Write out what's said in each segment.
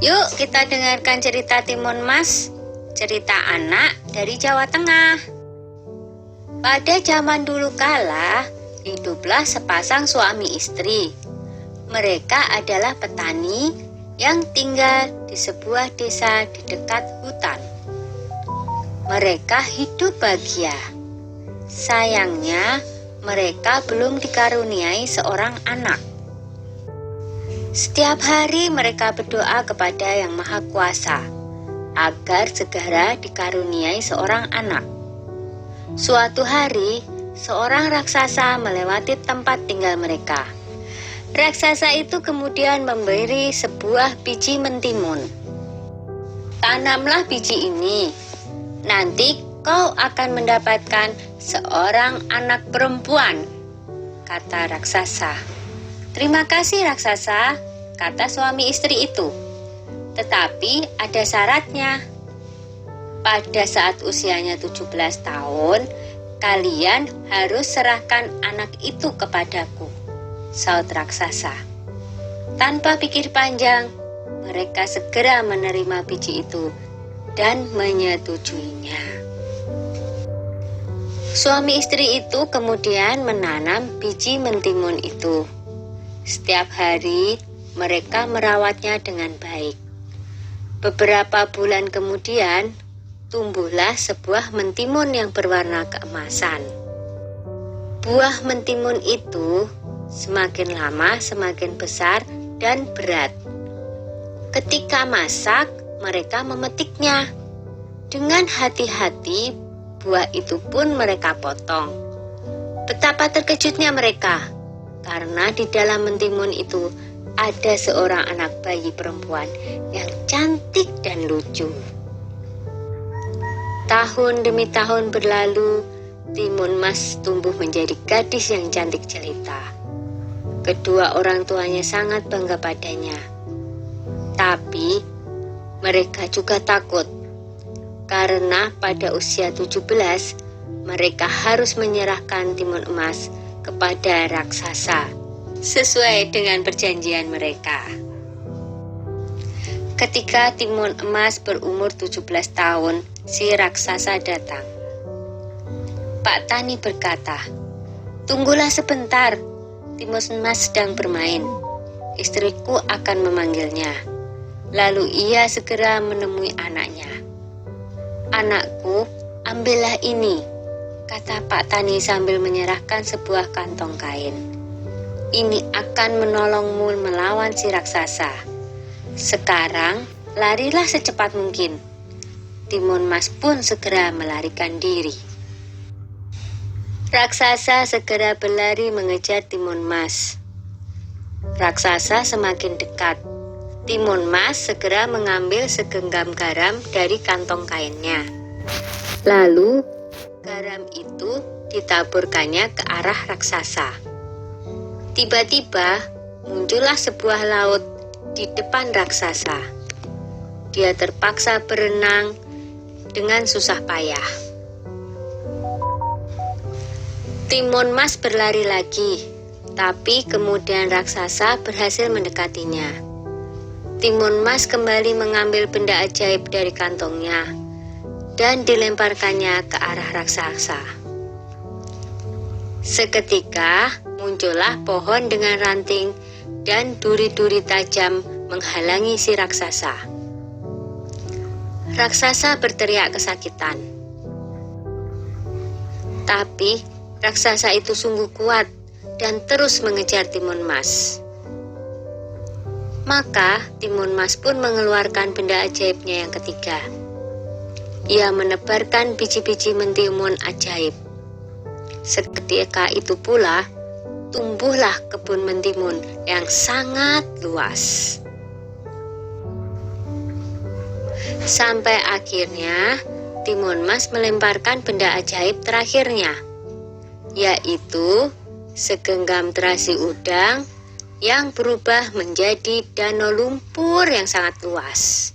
Yuk kita dengarkan cerita Timun Mas, cerita anak dari Jawa Tengah. Pada zaman dulu kala, hiduplah sepasang suami istri. Mereka adalah petani yang tinggal di sebuah desa di dekat hutan. Mereka hidup bahagia. Sayangnya, mereka belum dikaruniai seorang anak. Setiap hari mereka berdoa kepada Yang Maha Kuasa agar segera dikaruniai seorang anak. Suatu hari, seorang raksasa melewati tempat tinggal mereka. Raksasa itu kemudian memberi sebuah biji mentimun. Tanamlah biji ini, nanti kau akan mendapatkan seorang anak perempuan, kata raksasa. Terima kasih raksasa, kata suami istri itu. Tetapi ada syaratnya. Pada saat usianya 17 tahun, kalian harus serahkan anak itu kepadaku, saut raksasa. Tanpa pikir panjang, mereka segera menerima biji itu dan menyetujuinya. Suami istri itu kemudian menanam biji mentimun itu. Setiap hari mereka merawatnya dengan baik. Beberapa bulan kemudian, tumbuhlah sebuah mentimun yang berwarna keemasan. Buah mentimun itu semakin lama semakin besar dan berat. Ketika masak, mereka memetiknya. Dengan hati-hati, buah itu pun mereka potong. Betapa terkejutnya mereka, karena di dalam mentimun itu ada seorang anak bayi perempuan yang cantik dan lucu. Tahun demi tahun berlalu, Timun Mas tumbuh menjadi gadis yang cantik jelita. Kedua orang tuanya sangat bangga padanya. Tapi mereka juga takut, karena pada usia 17, mereka harus menyerahkan Timun Emas kepada raksasa, sesuai dengan perjanjian mereka. Ketika Timun Emas berumur 17 tahun, si raksasa datang. Pak Tani berkata, "Tunggulah sebentar, Timun Emas sedang bermain. Istriku akan memanggilnya." Lalu ia segera menemui anaknya. "Anakku, ambillah ini," kata Pak Tani sambil menyerahkan sebuah kantong kain. "Ini akan menolongmu melawan si raksasa. Sekarang, larilah secepat mungkin." Timun Mas pun segera melarikan diri. Raksasa segera berlari mengejar Timun Mas. Raksasa semakin dekat. Timun Mas segera mengambil segenggam garam dari kantong kainnya. Lalu, garam itu ditaburkannya ke arah raksasa. Tiba-tiba, muncullah sebuah laut di depan raksasa. Dia terpaksa berenang dengan susah payah. Timun Mas berlari lagi, tapi kemudian raksasa berhasil mendekatinya. Timun Mas kembali mengambil benda ajaib dari kantongnya dan dilemparkannya ke arah raksasa. Seketika muncullah pohon dengan ranting dan duri-duri tajam menghalangi si raksasa. Raksasa berteriak kesakitan. Tapi raksasa itu sungguh kuat dan terus mengejar Timun Mas. Maka Timun Mas pun mengeluarkan benda ajaibnya yang ketiga. Ia menebarkan biji-biji mentimun ajaib. Seketika itu pula, tumbuhlah kebun mentimun yang sangat luas. Sampai akhirnya Timun Mas melemparkan benda ajaib terakhirnya, yaitu segenggam terasi udang yang berubah menjadi danau lumpur yang sangat luas.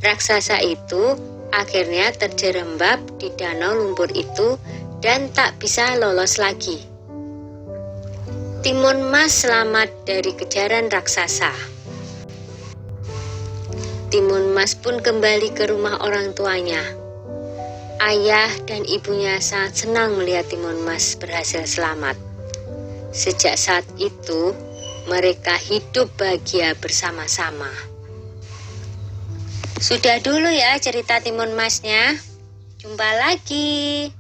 Raksasa itu akhirnya terjerembab di danau lumpur itu dan tak bisa lolos lagi. Timun Mas selamat dari kejaran raksasa. Timun Mas pun kembali ke rumah orang tuanya. Ayah dan ibunya sangat senang melihat Timun Mas berhasil selamat. Sejak saat itu, mereka hidup bahagia bersama-sama. Sudah dulu ya cerita Timun Masnya. Jumpa lagi.